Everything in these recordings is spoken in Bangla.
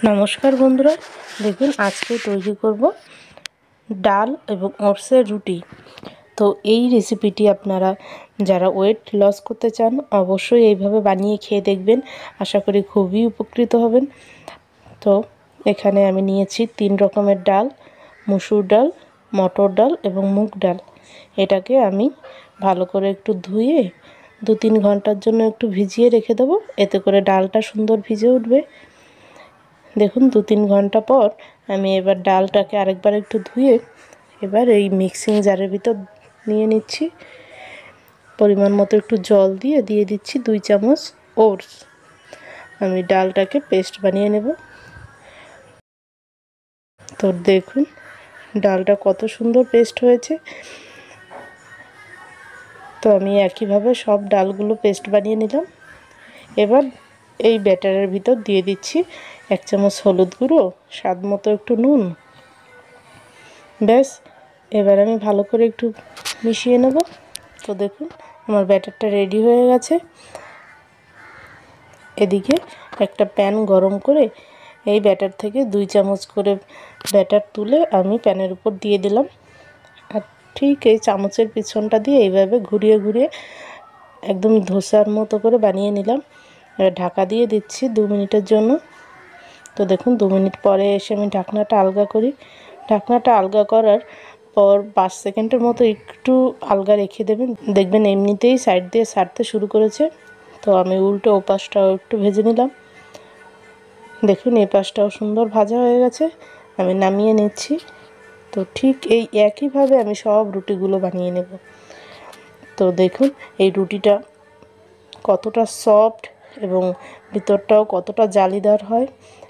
নমস্কার বন্ধুরা, দেখুন আজকে তৈরি করব ডাল এবং ওটসের রুটি। তো এই রেসিপিটি আপনারা যারা ওয়েট লস করতে চান অবশ্যই এইভাবে বানিয়ে খেয়ে দেখবেন। আশা করি খুবই উপকৃত হবেন। তো এখানে আমি নিয়েছি 3 রকমের ডাল, মুসুর ডাল, মটর ডাল এবং মুগ ডাল। এটাকে আমি ভালো করে একটু ধুয়ে 2-3 ঘন্টার জন্য একটু ভিজিয়ে রেখে দেবো, এতে করে ডালটা সুন্দর ভিজে উঠবে। দেখুন 2-3 ঘন্টা পর আমি এবার ডালটাকে আরেকবার একটু ধুয়ে এবার এই মিক্সিং জারের ভিতর নিয়ে নিচ্ছি। পরিমাণ মতো একটু জল দিয়ে দিচ্ছি 2 চামচ ওটস। আমি ডালটাকে পেস্ট বানিয়ে নেব। তো দেখুন ডালটা কত সুন্দর পেস্ট হয়েছে। তো আমি একইভাবে সব ডালগুলো পেস্ট বানিয়ে নিলাম। এবার এই ব্যাটারের ভিতর দিয়ে দিচ্ছি 1 চামচ হলুদ গুঁড়ো, স্বাদ মতো একটু নুন। ব্যাস, এবার আমি ভালো করে একটু মিশিয়ে নেব। তো দেখুন আমার ব্যাটারটা রেডি হয়ে গেছে। এদিকে একটা প্যান গরম করে এই ব্যাটার থেকে 2 চামচ করে ব্যাটার তুলে আমি প্যানের উপর দিয়ে দিলাম। আর ঠিক এই চামচের পিছনটা দিয়ে এইভাবে ঘুরিয়ে ঘুরিয়ে একদম ধোসার মতো করে বানিয়ে নিলাম। এবার ঢাকা দিয়ে দিচ্ছি 2 মিনিটের জন্য। তো দেখুন 2 মিনিট পরে এসে আমি ঢাকনাটা আলগা করি। ঢাকনাটা আলগা করার পর 5 সেকেন্ডের মতো একটু আলগা রেখে দেবেন। দেখবেন এমনিতেই সাইড দিয়ে ছাড়তে শুরু করেছে। তো আমি উল্টো ওপাশটাও একটু ভেজে নিলাম। দেখুন এই পাশটাও সুন্দর ভাজা হয়ে গেছে। আমি নামিয়ে নিচ্ছি। তো ঠিক এই একইভাবে আমি সব রুটিগুলো বানিয়ে নেব। তো দেখুন এই রুটিটা কতটা সফট এবং ভিতরটাও কতটা জালিদার হয়।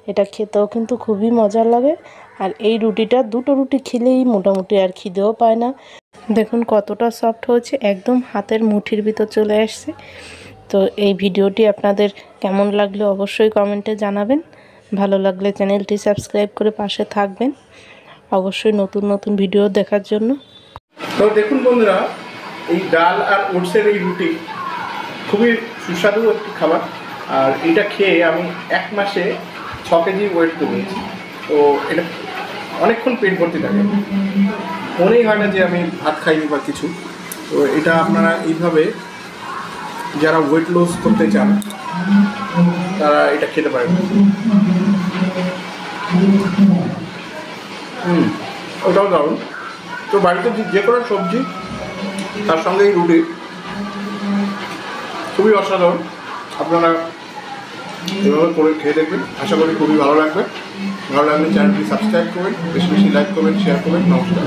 এটা খেতেও কিন্তু খুবই মজার লাগে। আর এই রুটিটা 2টো রুটি খেলেই মোটামুটি আর খিদেও পায় না। দেখুন কতটা সফট হয়েছে, একদম হাতের মুঠির ভিতর চলে আসছে। তো এই ভিডিওটি আপনাদের কেমন লাগলো অবশ্যই কমেন্টে জানাবেন। ভালো লাগলে চ্যানেলটি সাবস্ক্রাইব করে পাশে থাকবেন অবশ্যই নতুন নতুন ভিডিও দেখার জন্য। তো দেখুন বন্ধুরা, এই ডাল আর ওটসের এই রুটি খুবই সুস্বাদু একটি খাবার। আর এটা খেয়ে আমি 1 মাসে 6 কেজি ওয়েট কমিয়েছি। তো এটা অনেকক্ষণ পেট ভর্তি থাকে, মনেই হয় না যে আমি ভাত খাইনি বা কিছু। তো এটা আপনারা এইভাবে যারা ওয়েট লস করতে চান তারা এটা খেতে পারেন। ওটাও দারুণ। তো বাড়িতে যে কোনো সবজি তার সঙ্গে এই রুটি খুবই অসাধারণ। আপনারা এভাবে করে খেয়ে দেখবেন, আশা করি খুবই ভালো লাগবে। ভালো লাগলে চ্যানেলটি সাবস্ক্রাইব করবেন, বেশি বেশি লাইক করবেন, শেয়ার করবেন। নমস্কার।